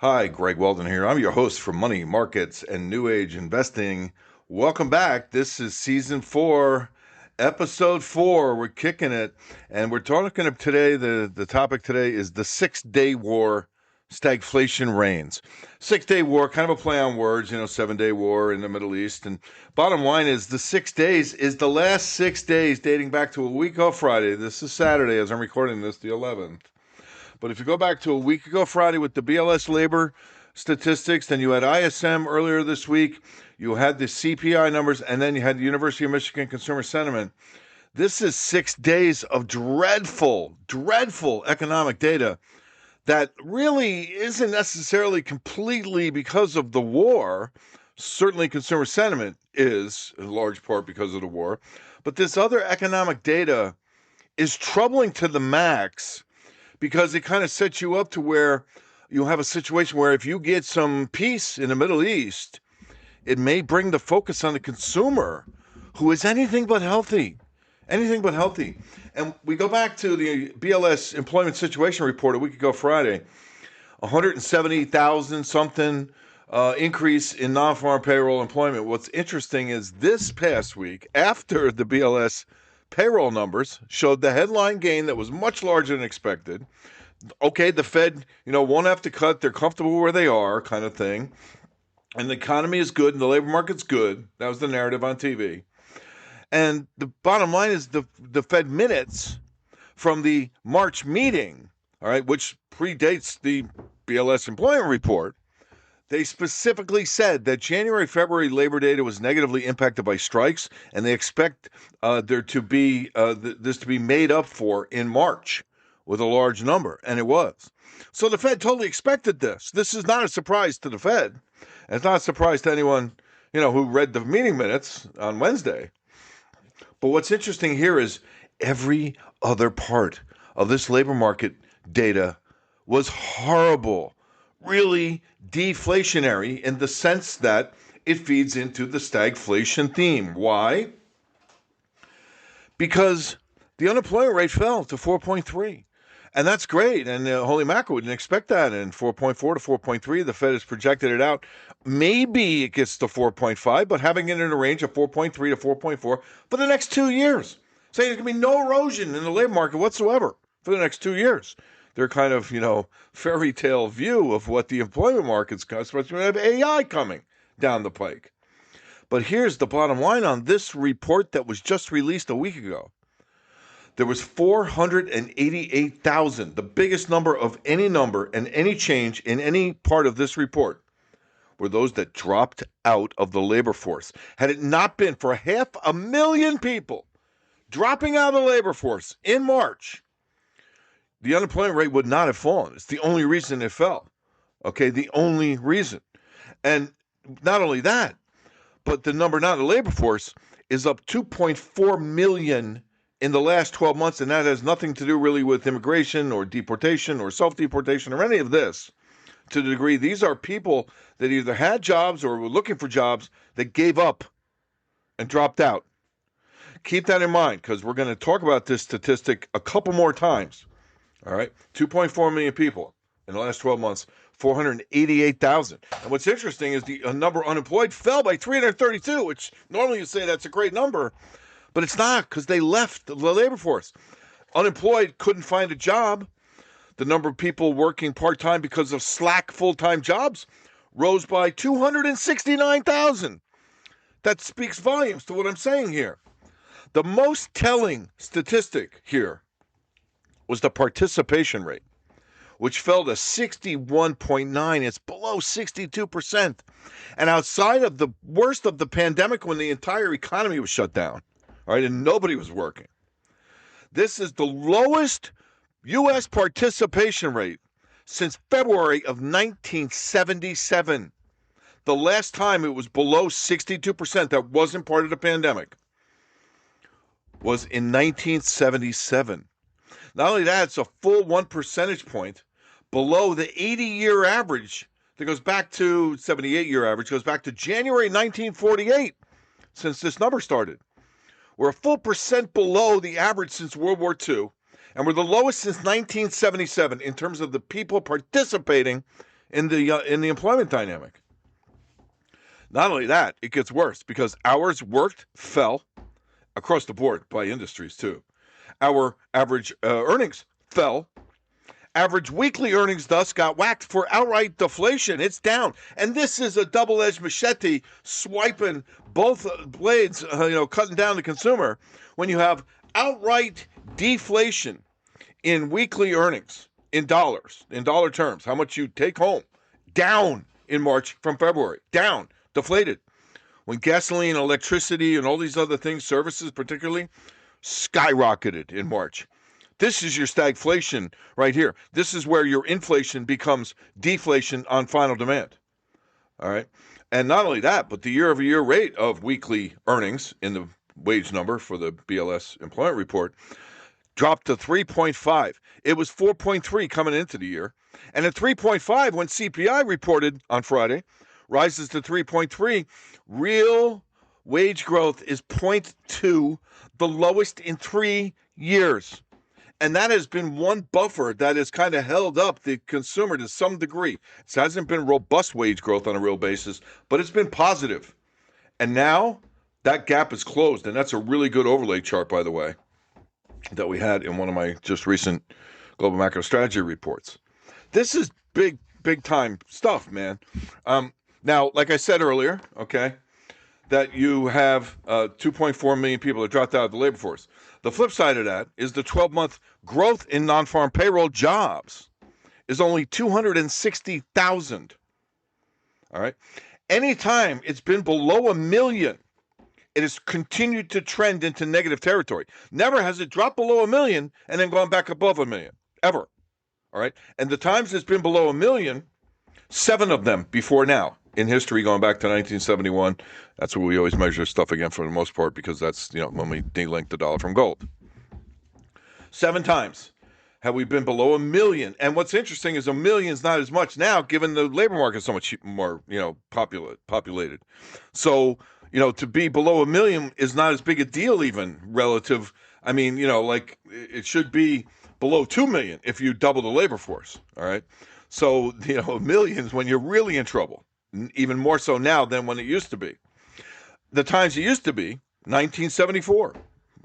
Hi, Greg Weldon here. I'm your host for Money, Markets, and New Age Investing. Welcome back. This is season 4, episode 4. We're kicking it. And we're talking today, the topic today is the 6-day war, Stagflation Reigns. 6-day war, kind of a play on words, 7-day war in the Middle East. And bottom line is the 6 days is the last 6 days dating back to a week ago Friday. This is Saturday as I'm recording this, the 11th. But if you go back to a week ago Friday with the BLS labor statistics, then you had ISM earlier this week, you had the CPI numbers, and then you had the University of Michigan consumer sentiment. This is 6 days of dreadful economic data that really isn't necessarily completely because of the war. Certainly consumer sentiment is in large part because of the war. But this other economic data is troubling to the max, because it kind of sets you up to where you'll have a situation where if you get some peace in the Middle East, it may bring the focus on the consumer, who is anything but healthy. Anything but healthy. And we go back to the BLS employment situation report a week ago Friday, 170,000 something increase in non-farm payroll employment. What's interesting is this past week, after the BLS payroll numbers showed the headline gain that was much larger than expected. Okay, the Fed, won't have to cut. They're comfortable where they are, kind of thing. And the economy is good and the labor market's good. That was the narrative on TV. And the bottom line is the Fed minutes from the March meeting, all right, which predates the BLS employment report. They specifically said that January-February labor data was negatively impacted by strikes, and they expect there to be this to be made up for in March with a large number, and it was. So the Fed totally expected this. This is not a surprise to the Fed. And it's not a surprise to anyone, who read the meeting minutes on Wednesday. But what's interesting here is every other part of this labor market data was horrible. Really deflationary in the sense that it feeds into the stagflation theme. Why? Because the unemployment rate fell to 4.3. And that's great. And holy mackerel, we didn't expect that. And 4.4 to 4.3, the Fed has projected it out. Maybe it gets to 4.5, but having it in a range of 4.3 to 4.4 for the next 2 years. Saying there's going to be no erosion in the labor market whatsoever for the next 2 years. Their kind of, fairy tale view of what the employment market's got, especially when we have AI coming down the pike. But here's the bottom line on this report that was just released a week ago. There was 488,000, the biggest number of any number and any change in any part of this report, were those that dropped out of the labor force. Had it not been for 500,000 people dropping out of the labor force in March, the unemployment rate would not have fallen. It's the only reason it fell. Okay, the only reason. And not only that, but the number not in the labor force is up 2.4 million in the last 12 months, and that has nothing to do really with immigration or deportation or self-deportation or any of this. To the degree these are people that either had jobs or were looking for jobs that gave up and dropped out. Keep that in mind, because we're going to talk about this statistic a couple more times. All right, 2.4 million people in the last 12 months, 488,000. And what's interesting is the number unemployed fell by 332, which normally you say that's a great number, but it's not, because they left the labor force. Unemployed couldn't find a job. The number of people working part-time because of slack full-time jobs rose by 269,000. That speaks volumes to what I'm saying here. The most telling statistic here was the participation rate, which fell to 61.9. It's below 62%. And outside of the worst of the pandemic, when the entire economy was shut down, all right, and nobody was working, this is the lowest U.S. participation rate since February of 1977. The last time it was below 62%, that wasn't part of the pandemic, was in 1977. Not only that, it's a full 1 percentage point below the 80-year average that goes back to 78-year average, goes back to January 1948, since this number started. We're a full percent below the average since World War II, and we're the lowest since 1977 in terms of the people participating in the employment dynamic. Not only that, it gets worse because hours worked fell across the board by industries too. Our average earnings fell. Average weekly earnings thus got whacked for outright deflation. It's down. And this is a double-edged machete swiping both blades, cutting down the consumer when you have outright deflation in weekly earnings in dollar terms, how much you take home, down in March from February, down, deflated. When gasoline, electricity, and all these other things, services particularly, skyrocketed in March. This is your stagflation right here. This is where your inflation becomes deflation on final demand. All right. And not only that, but the year-over-year rate of weekly earnings in the wage number for the BLS employment report dropped to 3.5. It was 4.3 coming into the year. And at 3.5, when CPI reported on Friday, rises to 3.3, real wage growth is 0.2, the lowest in 3 years. And that has been one buffer that has kind of held up the consumer to some degree. It hasn't been robust wage growth on a real basis, but it's been positive. And now that gap is closed. And that's a really good overlay chart, by the way, that we had in one of my just recent global macro strategy reports. This is big time stuff, man. Now, like I said earlier, okay, that you have 2.4 million people that dropped out of the labor force. The flip side of that is the 12-month growth in non-farm payroll jobs is only 260,000. All right. Anytime it's been below 1 million, it has continued to trend into negative territory. Never has it dropped below 1 million and then gone back above 1 million, ever. All right. And the times it's been below 1 million, 7 of them before now in history, going back to 1971. That's what we always measure stuff again for the most part, because that's, when we delink the dollar from gold. 7 times have we been below 1 million. And what's interesting is 1 million is not as much now, given the labor market is so much more, populated. So, to be below 1 million is not as big a deal even relative. I mean, like it should be below 2 million if you double the labor force. All right. So, millions when you're really in trouble, even more so now than when it used to be. The times it used to be, 1974.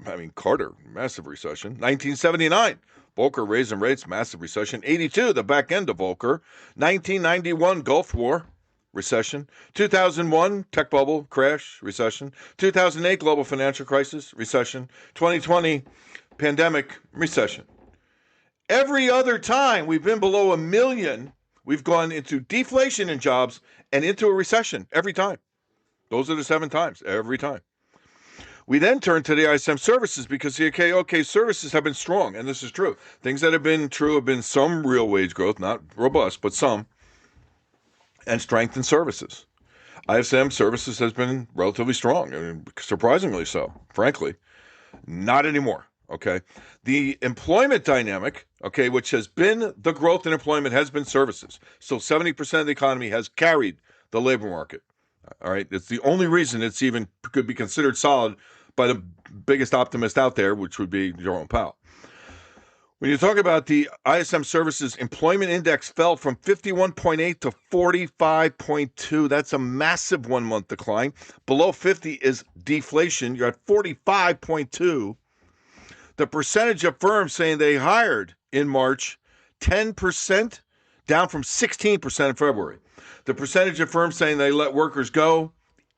I mean, Carter, massive recession. 1979, Volcker raising rates, massive recession. 82, the back end of Volcker. 1991, Gulf War, recession. 2001, tech bubble, crash, recession. 2008, global financial crisis, recession. 2020, pandemic, recession. Every other time we've been below 1 million, we've gone into deflation in jobs and into a recession every time. Those are the 7 times, every time. We then turn to the ISM services because the okay, services have been strong, and this is true. Things that have been true have been some real wage growth, not robust, but some, and strength in services. ISM services has been relatively strong, and surprisingly so, frankly. Not anymore, okay? The employment dynamic, okay, which has been the growth in employment, has been services. So 70% of the economy has carried the labor market. All right, it's the only reason it's even could be considered solid by the biggest optimist out there, which would be Jerome Powell. When you talk about the ISM Services Employment Index fell from 51.8 to 45.2. That's a massive 1-month decline. Below 50 is deflation. You're at 45.2. The percentage of firms saying they hired in March, 10%, down from 16% in February. The percentage of firms saying they let workers go,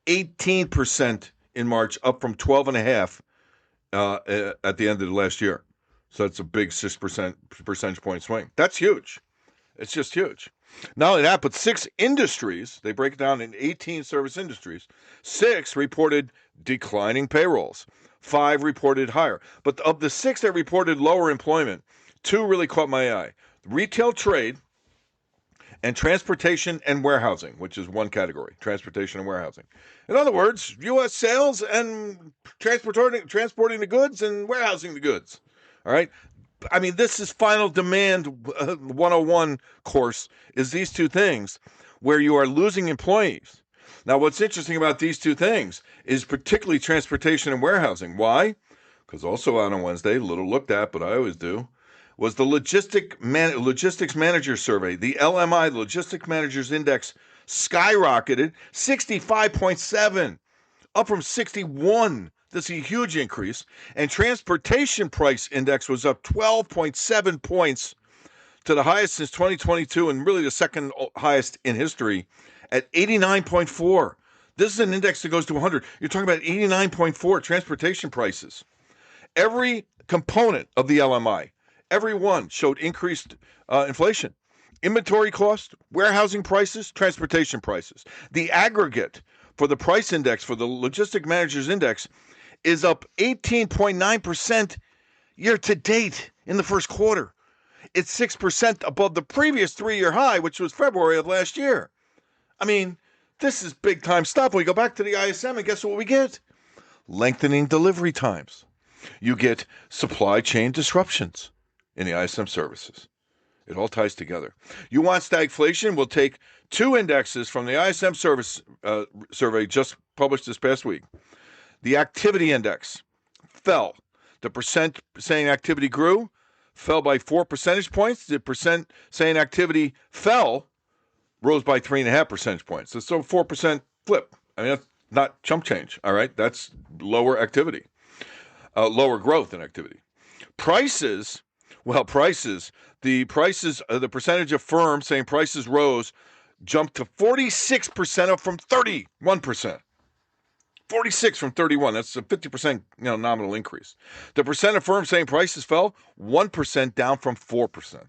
18% in March, up from 12.5% at the end of the last year. So that's a big 6% percentage point swing. That's huge. It's just huge. Not only that, but 6 industries, they break it down in 18 service industries, 6 reported declining payrolls, 5 reported higher. But of the 6 that reported lower employment, 2 really caught my eye. Retail trade and transportation and warehousing, which is one category, transportation and warehousing. In other words, U.S. sales and transporting the goods and warehousing the goods. All right. I mean, this is final demand 101 course, is these 2 things where you are losing employees. Now, what's interesting about these 2 things is particularly transportation and warehousing. Why? Because also out on Wednesday, little looked at, but I always do, was the Logistics Manager Survey. The LMI, the Logistics Managers Index, skyrocketed 65.7, up from 61. This is a huge increase. And Transportation Price Index was up 12.7 points to the highest since 2022 and really the second highest in history at 89.4. This is an index that goes to 100. You're talking about 89.4 transportation prices. Every component of the LMI, every one showed increased inflation. Inventory cost, warehousing prices, transportation prices. The aggregate for the price index, for the Logistic Managers Index, is up 18.9% year to date in the first quarter. It's 6% above the previous 3-year high, which was February of last year. I mean, this is big time stuff. We go back to the ISM and guess what we get? Lengthening delivery times. You get supply chain disruptions in the ISM services. It all ties together. You want stagflation? We'll take two indexes from the ISM Service Survey just published this past week. The activity index fell. The percent saying activity grew fell by 4 percentage points. The percent saying activity fell rose by 3.5 percentage points. So 4% flip. I mean, that's not chump change, all right? That's lower activity, lower growth in activity. Prices, the percentage of firms saying prices rose jumped to 46% up from 31%. 46 from 31. That's a 50% nominal increase. The percent of firms saying prices fell, 1% down from 4%.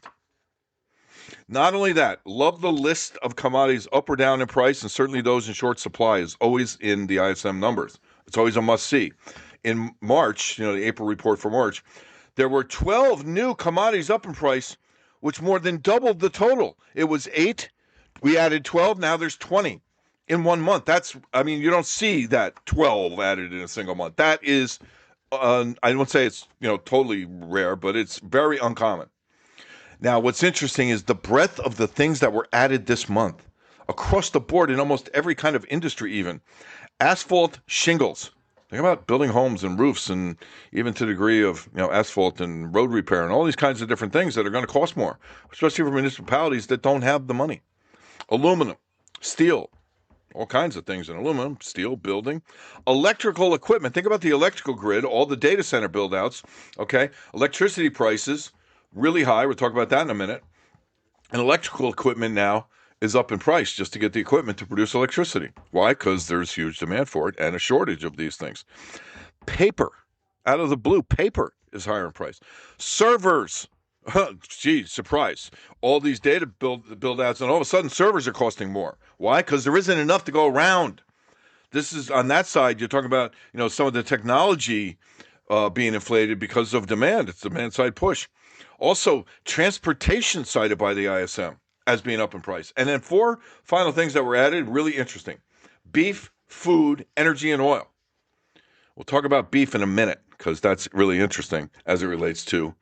Not only that, love the list of commodities up or down in price, and certainly those in short supply is always in the ISM numbers. It's always a must-see. In March, the April report for March, there were 12 new commodities up in price, which more than doubled the total. It was 8. We added 12. Now there's 20 in 1 month. You don't see that 12 added in a single month. That is, I won't say it's, totally rare, but it's very uncommon. Now, what's interesting is the breadth of the things that were added this month across the board in almost every kind of industry even. Asphalt shingles. Think about building homes and roofs and even to the degree of asphalt and road repair and all these kinds of different things that are going to cost more, especially for municipalities that don't have the money. Aluminum, steel, all kinds of things in aluminum, steel, building. Electrical equipment. Think about the electrical grid, all the data center build-outs, okay? Electricity prices, really high. We'll talk about that in a minute. And electrical equipment now is up in price just to get the equipment to produce electricity. Why? Because there's huge demand for it and a shortage of these things. Paper, out of the blue, paper is higher in price. Servers, surprise. All these data build-outs, and all of a sudden servers are costing more. Why? Because there isn't enough to go around. This is, on that side, you're talking about, some of the technology being inflated because of demand. It's demand-side push. Also, transportation cited by the ISM as being up in price. And then 4 final things that were added, really interesting. Beef, food, energy, and oil. We'll talk about beef in a minute because that's really interesting as it relates to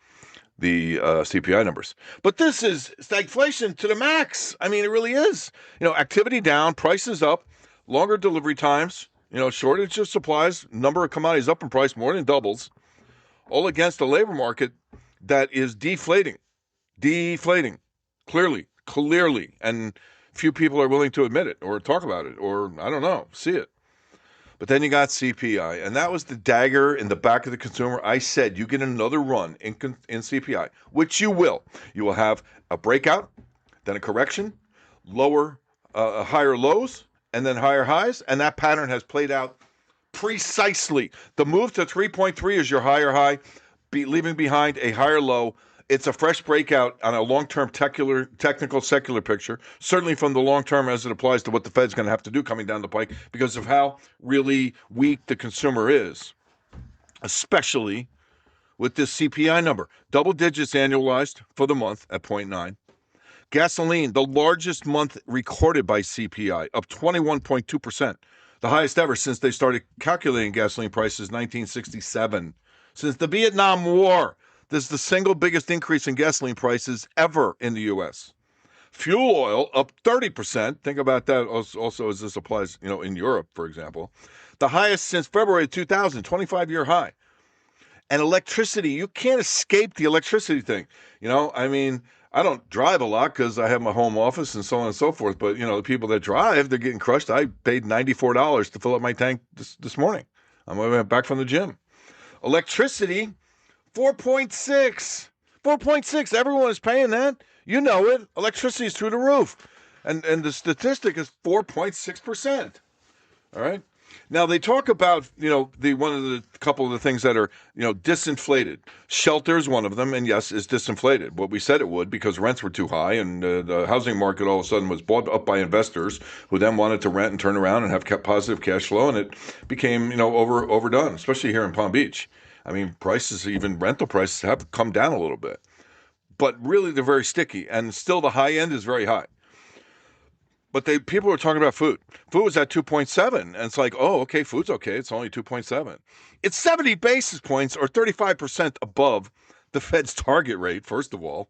the CPI numbers. But this is stagflation to the max. I mean, it really is. Activity down, prices up, longer delivery times, shortage of supplies, number of commodities up in price more than doubles, all against a labor market that is deflating, clearly, and few people are willing to admit it or talk about it or, I don't know, see it. But then you got CPI, and that was the dagger in the back of the consumer. I said you get another run in CPI, which you will. You will have a breakout, then a correction, higher lows, and then higher highs, and that pattern has played out precisely. The move to 3.3 is your higher high, leaving behind a higher low. It's a fresh breakout on a long-term technical secular picture, certainly from the long-term as it applies to what the Fed's going to have to do coming down the pike because of how really weak the consumer is, especially with this CPI number. Double digits annualized for the month at 0.9. Gasoline, the largest month recorded by CPI, up 21.2%, the highest ever since they started calculating gasoline prices in 1967. Since the Vietnam War, this is the single biggest increase in gasoline prices ever in the U.S. Fuel oil up 30%. Think about that also as this applies, in Europe, for example. The highest since February 2000, 25-year high. And electricity, you can't escape the electricity thing. I mean, I don't drive a lot because I have my home office and so on and so forth. But, the people that drive, they're getting crushed. I paid $94 to fill up my tank this morning. I'm back from the gym. Electricity, 4.6. 4.6. Everyone is paying that. You know it. Electricity is through the roof. And the statistic is 4.6%. All right. Now they talk about, couple of the things that are, disinflated. Shelter is one of them, and yes, is disinflated. What we said it would, because rents were too high, and the housing market all of a sudden was bought up by investors who then wanted to rent and turn around and have positive cash flow, and it became, overdone, especially here in Palm Beach. I mean, prices, even rental prices, have come down a little bit, but really they're very sticky, and still the high end is very high. But people were talking about food. Food was at 2.7, and it's like, oh, okay, food's okay. It's only 2.7. It's 70 basis points or 35% above the Fed's target rate, first of all.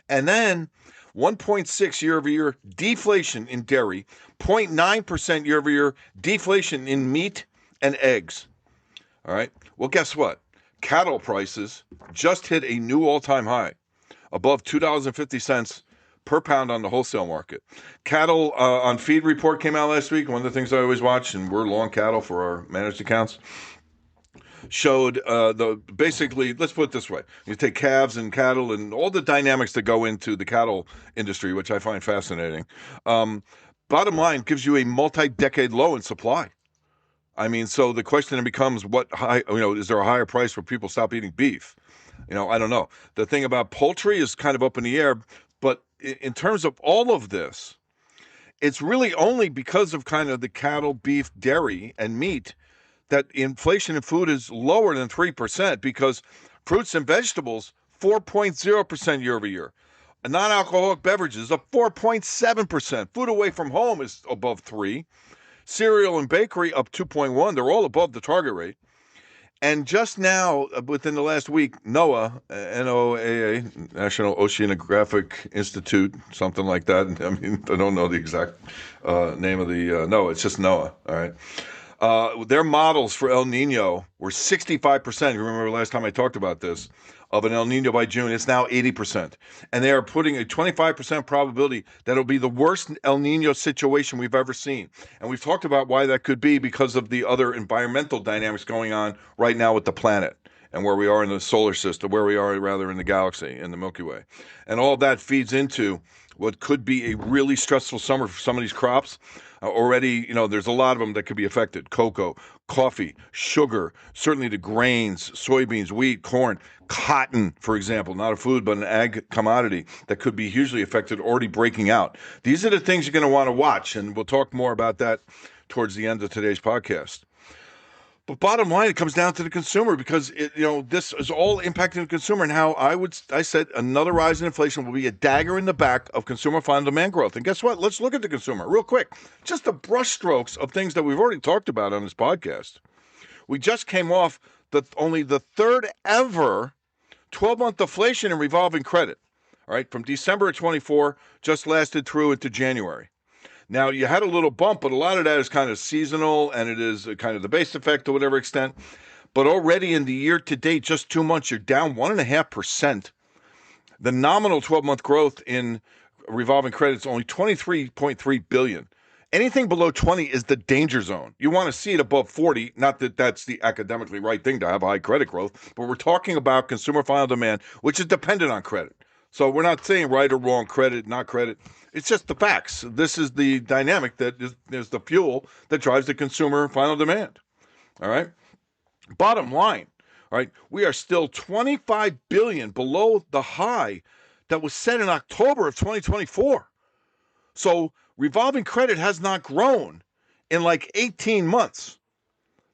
And then 1.6 year-over-year deflation in dairy, 0.9% year-over-year deflation in meat and eggs. All right. Well, guess what? Cattle prices just hit a new all-time high, above $2.50 per pound on the wholesale market. Cattle on feed report came out last week. One of the things I always watch, and we're long cattle for our managed accounts, showed basically, let's put it this way. You take calves and cattle and all the dynamics that go into the cattle industry, which I find fascinating. Bottom line, gives you a multi-decade low in supply. I mean, so the question then becomes, is there a higher price where people stop eating beef? I don't know. The thing about poultry is kind of up in the air, but in terms of all of this, it's really only because of kind of the cattle, beef, dairy, and meat that inflation in food is lower than 3%, because fruits and vegetables, 4.0% year over year. Non-alcoholic beverages up 4.7%. Food away from home is above 3. Cereal and bakery up 2.1. They're all above the target rate. And just now, within the last week, NOAA, NOAA, National Oceanographic Institute, something like that. I mean, I don't know the exact name of the NOAA. It's just NOAA, all right? Their models for El Nino were 65%. You remember last time I talked about this, of an El Nino by June. It's now 80%. And they are putting a 25% probability that it'll be the worst El Nino situation we've ever seen. And we've talked about why that could be, because of the other environmental dynamics going on right now with the planet and where we are in the solar system, where we are rather in the galaxy, in the Milky Way. And all that feeds into what could be a really stressful summer for some of these crops. Already, there's a lot of them that could be affected. Cocoa, coffee, sugar, certainly the grains, soybeans, wheat, corn, cotton, for example, not a food, but an ag commodity that could be hugely affected, already breaking out. These are the things you're going to want to watch, and we'll talk more about that towards the end of today's podcast. But bottom line, it comes down to the consumer, because this is all impacting the consumer, and how I said another rise in inflation will be a dagger in the back of consumer final demand growth. And guess what? Let's look at the consumer real quick. Just the brushstrokes of things that we've already talked about on this podcast. We just came off only the third ever 12-month deflation in revolving credit. All right, from December of 24, just lasted through into January. Now, you had a little bump, but a lot of that is kind of seasonal, and it is kind of the base effect to whatever extent. But already in the year to date, just 2 months, you're down 1.5%. The nominal 12-month growth in revolving credit is only $23.3 billion. Anything below 20 is the danger zone. You want to see it above 40. Not that that's the academically right thing to have high credit growth, but we're talking about consumer final demand, which is dependent on credit. So we're not saying right or wrong, credit, not credit. It's just the facts. This is the dynamic that is the fuel that drives the consumer final demand. All right. Bottom line, all right, we are still $25 billion below the high that was set in October of 2024. So revolving credit has not grown in like 18 months.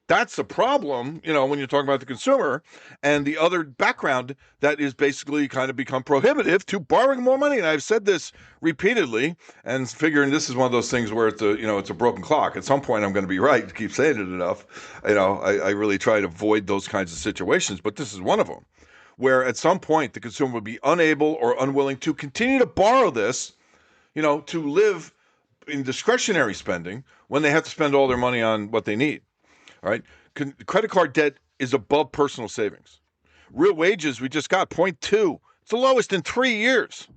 That's a problem, when you're talking about the consumer, and the other background that is basically kind of become prohibitive to borrowing more money. And I've said this repeatedly, and figuring this is one of those things where it's a broken clock. At some point, I'm going to be right to keep saying it enough. I really try to avoid those kinds of situations, but this is one of them, where at some point the consumer would be unable or unwilling to continue to borrow this, to live in discretionary spending when they have to spend all their money on what they need. All right. Credit card debt is above personal savings. Real wages, we just got 0.2. It's the lowest in 3 years.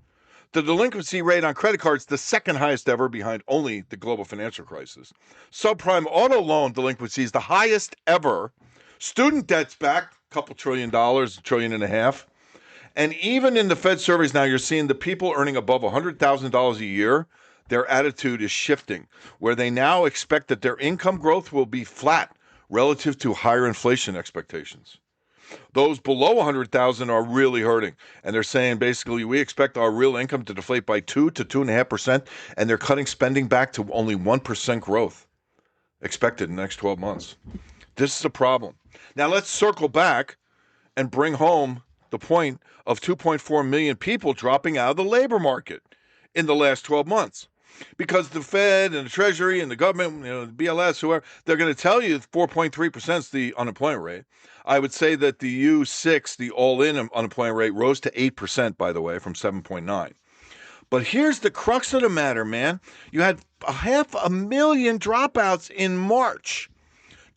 The delinquency rate on credit cards, the second highest ever behind only the global financial crisis. Subprime auto loan delinquency is the highest ever. Student debt's back, a couple $1 trillion, $1.5 trillion. And even in the Fed surveys now, you're seeing the people earning above $100,000 a year, their attitude is shifting, where they now expect that their income growth will be flat relative to higher inflation expectations. Those below 100,000 are really hurting, and they're saying basically we expect our real income to deflate by 2 to 2.5%, and they're cutting spending back to only 1% growth expected in the next 12 months. This is a problem. Now let's circle back and bring home the point of 2.4 million people dropping out of the labor market in the last 12 months. Because the Fed and the Treasury and the government, the BLS, whoever, they're going to tell you 4.3% is the unemployment rate. I would say that the U6, the all-in unemployment rate, rose to 8%, by the way, from 7.9. But here's the crux of the matter, man. You had 500,000 dropouts in March,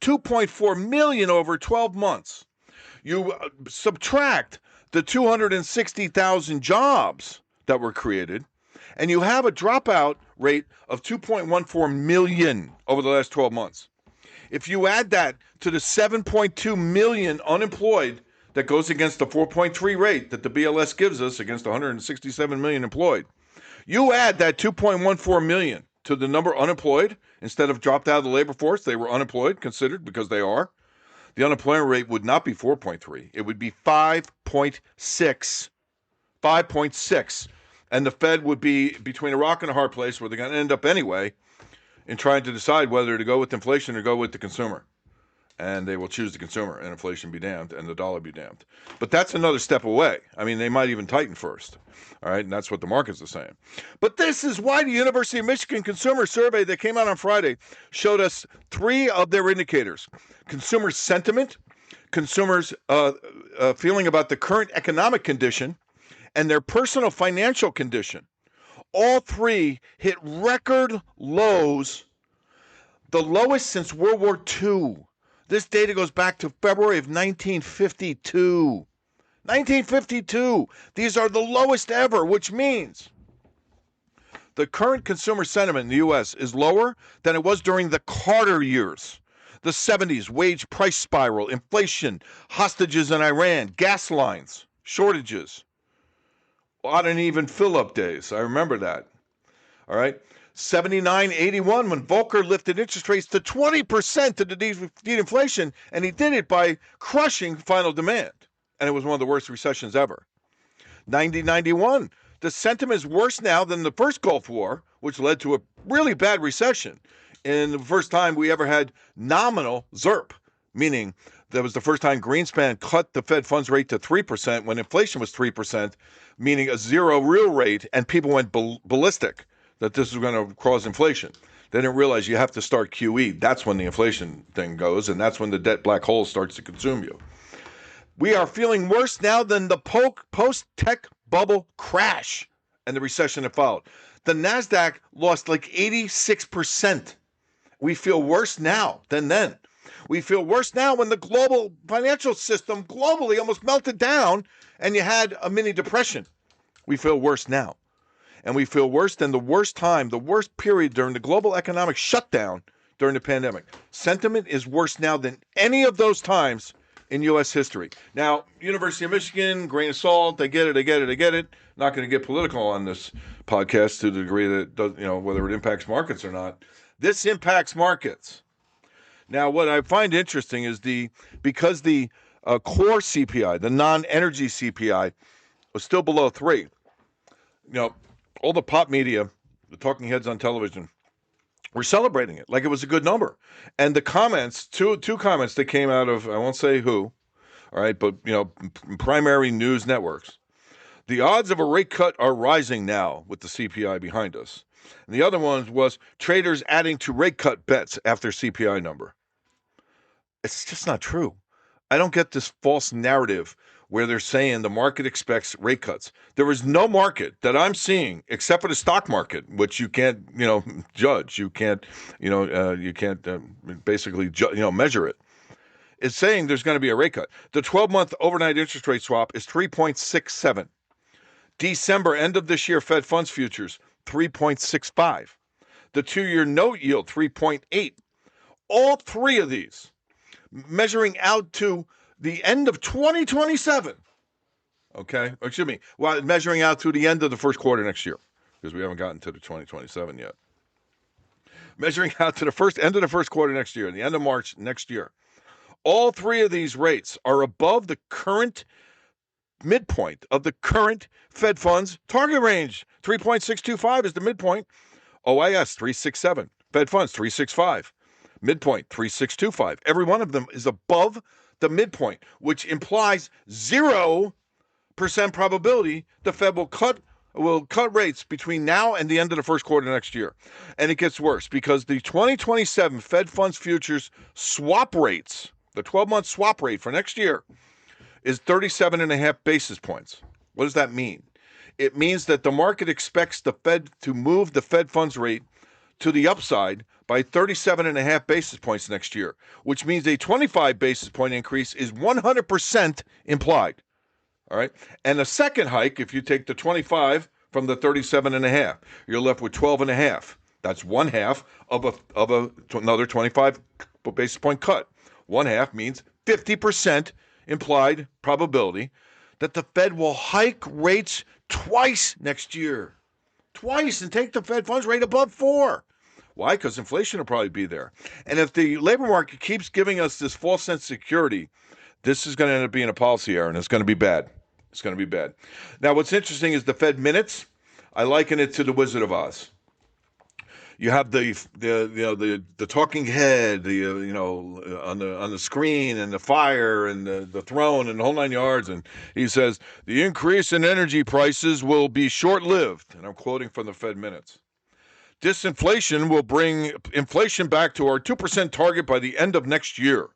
2.4 million over 12 months. You subtract the 260,000 jobs that were created, and you have a dropout rate of 2.14 million over the last 12 months. If you add that to the 7.2 million unemployed that goes against the 4.3 rate that the BLS gives us against 167 million employed, you add that 2.14 million to the number unemployed. Instead of dropped out of the labor force, they were unemployed, considered, because they are. The unemployment rate would not be 4.3. It would be 5.6. 5.6. And the Fed would be between a rock and a hard place where they're going to end up anyway in trying to decide whether to go with inflation or go with the consumer. And they will choose the consumer, and inflation be damned, and the dollar be damned. But that's another step away. I mean, they might even tighten first. All right, and that's what the markets are saying. But this is why the University of Michigan Consumer Survey that came out on Friday showed us 3 of their indicators. Consumer sentiment, consumers' feeling about the current economic condition, and their personal financial condition. All 3 hit record lows, the lowest since World War II. This data goes back to February of 1952. 1952. These are the lowest ever, which means the current consumer sentiment in the U.S. is lower than it was during the Carter years. The 70s, wage price spiral, inflation, hostages in Iran, gas lines, shortages. Odd and even fill-up days. I remember that. All right. 79, 81, when Volcker lifted interest rates to 20% to defeat inflation, and he did it by crushing final demand. And it was one of the worst recessions ever. 90, 91, the sentiment is worse now than the first Gulf War, which led to a really bad recession. And the first time we ever had nominal ZIRP, meaning that was the first time Greenspan cut the Fed funds rate to 3% when inflation was 3%, meaning a zero real rate, and people went ballistic that this was going to cause inflation. They didn't realize you have to start QE. That's when the inflation thing goes, and that's when the debt black hole starts to consume you. We are feeling worse now than the post-tech bubble crash and the recession that followed. The NASDAQ lost like 86%. We feel worse now than then. We feel worse now when the global financial system globally almost melted down and you had a mini depression. We feel worse now. And we feel worse than the worst time, the worst period during the global economic shutdown during the pandemic. Sentiment is worse now than any of those times in U.S. history. Now, University of Michigan, grain of salt, I get it. Not going to get political on this podcast to the degree that it does, whether it impacts markets or not. This impacts markets. Now, what I find interesting is because the core CPI, the non-energy CPI, was still below 3. All the pop media, the talking heads on television, were celebrating it like it was a good number. And the comments, two comments that came out of, I won't say who, all right, but, primary news networks. The odds of a rate cut are rising now with the CPI behind us. And the other one was traders adding to rate cut bets after CPI number. It's just not true. I don't get this false narrative where they're saying the market expects rate cuts. There is no market that I'm seeing except for the stock market, which you can't, judge. You can't, basically, measure it. is saying there's going to be a rate cut. The 12-month overnight interest rate swap is 3.67. December, end of this year, Fed funds futures, 3.65. The 2-year note yield, 3.8. All three of these measuring out to the end of 2027. Okay, excuse me. Well, measuring out to the end of the first quarter next year, because we haven't gotten to the 2027 yet. Measuring out to the end of the first quarter next year, the end of March next year. All three of these rates are above the current midpoint of the current Fed funds target range. 3.625 is the midpoint. OIS 367. Fed funds 365. Midpoint 3625. Every one of them is above the midpoint, which implies 0% probability the Fed will cut rates between now and the end of the first quarter next year. And it gets worse because the 2027 Fed funds futures swap rates, the 12-month swap rate for next year, is 37.5 basis points. What does that mean? It means that the market expects the Fed to move the Fed funds rate to the upside by 37.5 basis points next year, which means a 25 basis point increase is 100% implied. All right. And the second hike, if you take the 25 from the 37.5, you're left with 12.5. That's 1/2 of another 25 basis point cut. 1/2 means 50% implied probability that the Fed will hike rates twice next year. Twice, and take the Fed funds rate above 4. Why? Because inflation will probably be there. And if the labor market keeps giving us this false sense of security, this is going to end up being a policy error, and it's going to be bad. It's going to be bad. Now, what's interesting is the Fed minutes. I liken it to the Wizard of Oz. You have the talking head, on the screen, and the fire, and the throne, and the whole 9 yards. And he says the increase in energy prices will be short-lived. And I'm quoting from the Fed minutes. Disinflation will bring inflation back to our 2% target by the end of next year.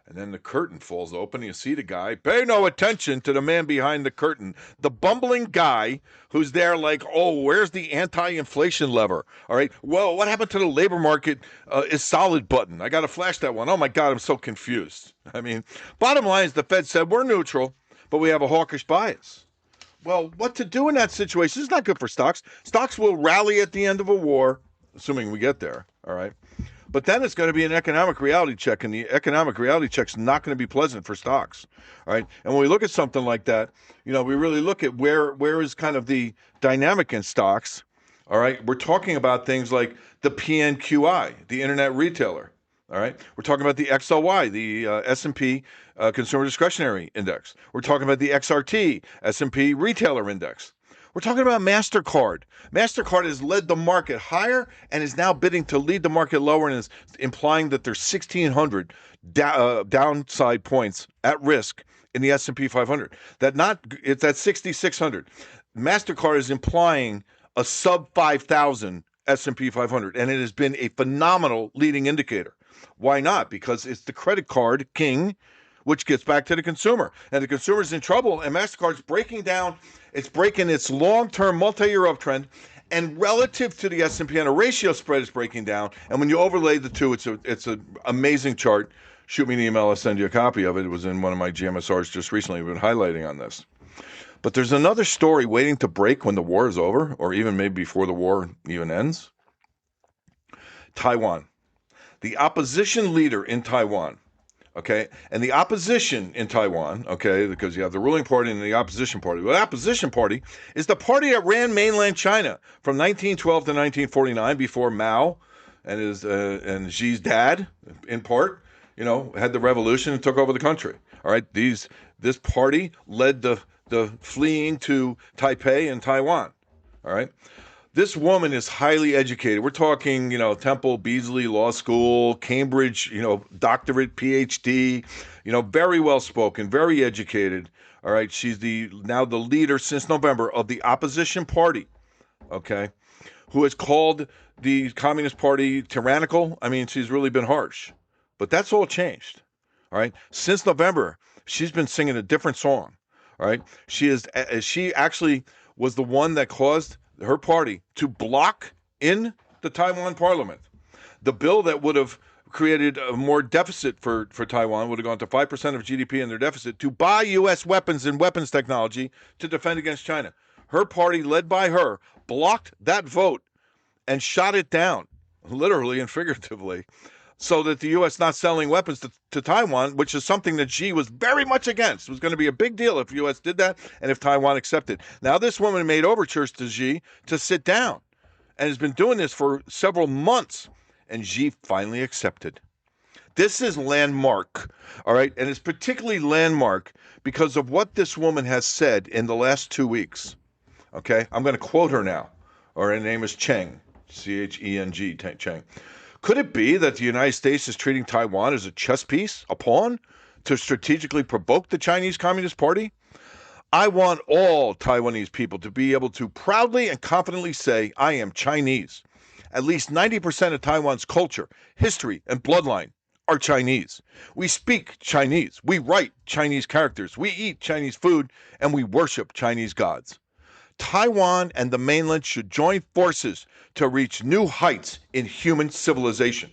And then the curtain falls open, and you see the guy. Pay no attention to the man behind the curtain. The bumbling guy who's there like, oh, where's the anti-inflation lever? All right, well, what happened to the labor market is solid button? I got to flash that one. Oh, my God, I'm so confused. I mean, bottom line is the Fed said we're neutral, but we have a hawkish bias. Well, what to do in that situation? It's not good for stocks. Stocks will rally at the end of a war, assuming we get there, all right? But then it's going to be an economic reality check, and the economic reality check's not going to be pleasant for stocks, all right? And when we look at something like that, we really look at where is kind of the dynamic in stocks, all right? We're talking about things like the PNQI, the internet retailer, all right? We're talking about the XLY, the S&P Consumer Discretionary Index. We're talking about the XRT, S&P Retailer Index. We're talking about MasterCard. MasterCard has led the market higher and is now bidding to lead the market lower, and is implying that there's 1,600 downside points at risk in the S&P 500. It's at 6,600. MasterCard is implying a sub 5,000 S&P 500, and it has been a phenomenal leading indicator. Why not? Because it's the credit card king, which gets back to the consumer. And the consumer's in trouble, and MasterCard's breaking down. It's breaking its long-term multi-year uptrend, and relative to the S&P on a ratio spread, is breaking down. And when you overlay the two, it's an amazing chart. Shoot me an email, I'll send you a copy of it. It was in one of my GMSRs just recently. We've been highlighting on this. But there's another story waiting to break when the war is over, or even maybe before the war even ends. Taiwan. The opposition leader in Taiwan. Okay, and the opposition in Taiwan, okay, because you have the ruling party and the opposition party. Well, the opposition party is the party that ran mainland China from 1912 to 1949, before Mao and Xi's dad, in part, had the revolution and took over the country. All right, this party led the fleeing to Taipei and Taiwan. All right. This woman is highly educated. We're talking, Temple, Beasley Law School, Cambridge, doctorate, PhD, very well spoken, very educated. All right. She's now the leader since November of the opposition party, okay, who has called the Communist Party tyrannical. I mean, she's really been harsh, but that's all changed. All right. Since November, she's been singing a different song. All right. She actually was the one that caused her party to block in the Taiwan parliament the bill that would have created a more deficit for Taiwan, would have gone to 5% of GDP in their deficit to buy U.S. weapons and weapons technology to defend against China. Her party, led by her, blocked that vote and shot it down, literally and figuratively, so that the U.S. not selling weapons to Taiwan, which is something that Xi was very much against. It was going to be a big deal if the U.S. did that and if Taiwan accepted. Now, this woman made overtures to Xi to sit down and has been doing this for several months, and Xi finally accepted. This is landmark, all right? And it's particularly landmark because of what this woman has said in the last 2 weeks, okay? I'm going to quote her now. Her name is Cheng, C-H-E-N-G, Cheng. Could it be that the United States is treating Taiwan as a chess piece, a pawn, to strategically provoke the Chinese Communist Party? I want all Taiwanese people to be able to proudly and confidently say, I am Chinese. At least 90% of Taiwan's culture, history, and bloodline are Chinese. We speak Chinese. We write Chinese characters. We eat Chinese food, and we worship Chinese gods. Taiwan and the mainland should join forces to reach new heights in human civilization.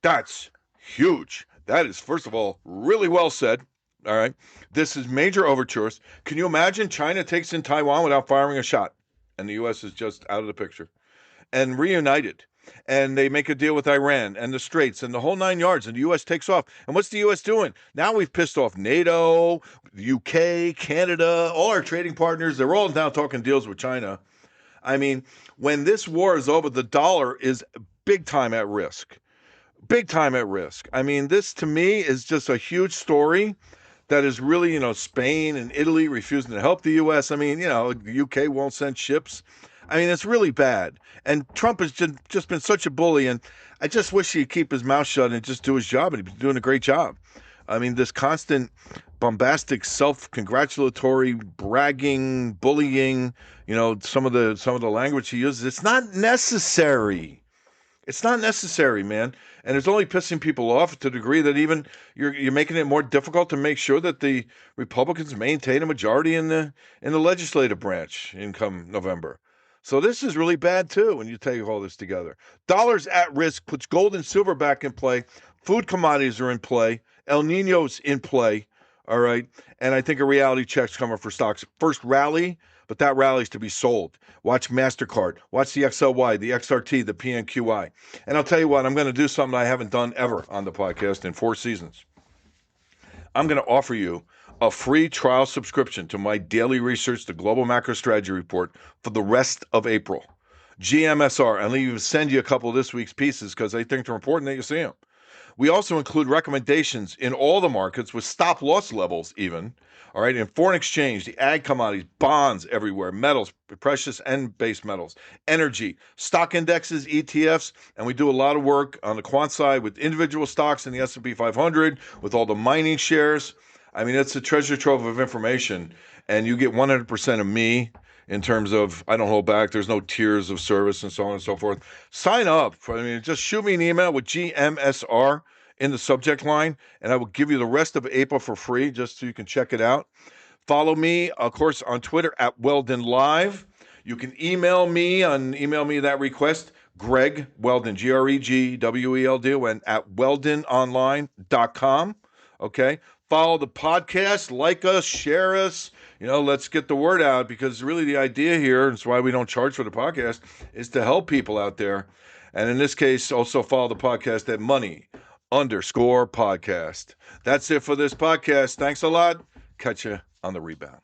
That's huge. That is, first of all, really well said. All right. This is major overtures. Can you imagine China takes in Taiwan without firing a shot? And the U.S. is just out of the picture. And reunited. And they make a deal with Iran and the Straits and the whole 9 yards, and the U.S. takes off. And what's the U.S. doing? Now we've pissed off NATO, the U.K., Canada, all our trading partners. They're all now talking deals with China. I mean, when this war is over, the dollar is big time at risk. Big time at risk. I mean, this to me is just a huge story that is really, Spain and Italy refusing to help the U.S. I mean, the U.K. won't send ships. I mean, it's really bad. And Trump has just been such a bully, and I just wish he'd keep his mouth shut and just do his job, and he's doing a great job. I mean, this constant bombastic, self-congratulatory, bragging, bullying, some of the language he uses, it's not necessary. It's not necessary, man. And it's only pissing people off to the degree that even you're making it more difficult to make sure that the Republicans maintain a majority in the legislative branch in come November. So this is really bad, too, when you take all this together. Dollars at risk puts gold and silver back in play. Food commodities are in play. El Nino's in play, all right? And I think a reality check's coming for stocks. First rally, but that rally's to be sold. Watch MasterCard. Watch the XLY, the XRT, the PNQI. And I'll tell you what, I'm going to do something I haven't done ever on the podcast in 4 seasons. I'm going to offer you a free trial subscription to my daily research, the Global Macro Strategy Report, for the rest of April. GMSR. I'll even send you a couple of this week's pieces because I think they're important that you see them. We also include recommendations in all the markets with stop loss levels even. All right, in foreign exchange, the ag commodities, bonds everywhere, metals, precious and base metals, energy, stock indexes, ETFs, and we do a lot of work on the quant side with individual stocks in the S&P 500, with all the mining shares. I mean, it's a treasure trove of information, and you get 100% of me in terms of I don't hold back. There's no tiers of service and so on and so forth. Sign up. Just shoot me an email with GMSR in the subject line, and I will give you the rest of April for free just so you can check it out. Follow me, of course, on Twitter at Weldon Live. You can email me that request, Greg Weldon, GregWeldon, at weldononline.com. Okay? Follow the podcast, like us, share us. Let's get the word out, because really the idea here, and it's why we don't charge for the podcast, is to help people out there. And in this case, also follow the podcast at money_podcast. That's it for this podcast. Thanks a lot. Catch you on the rebound.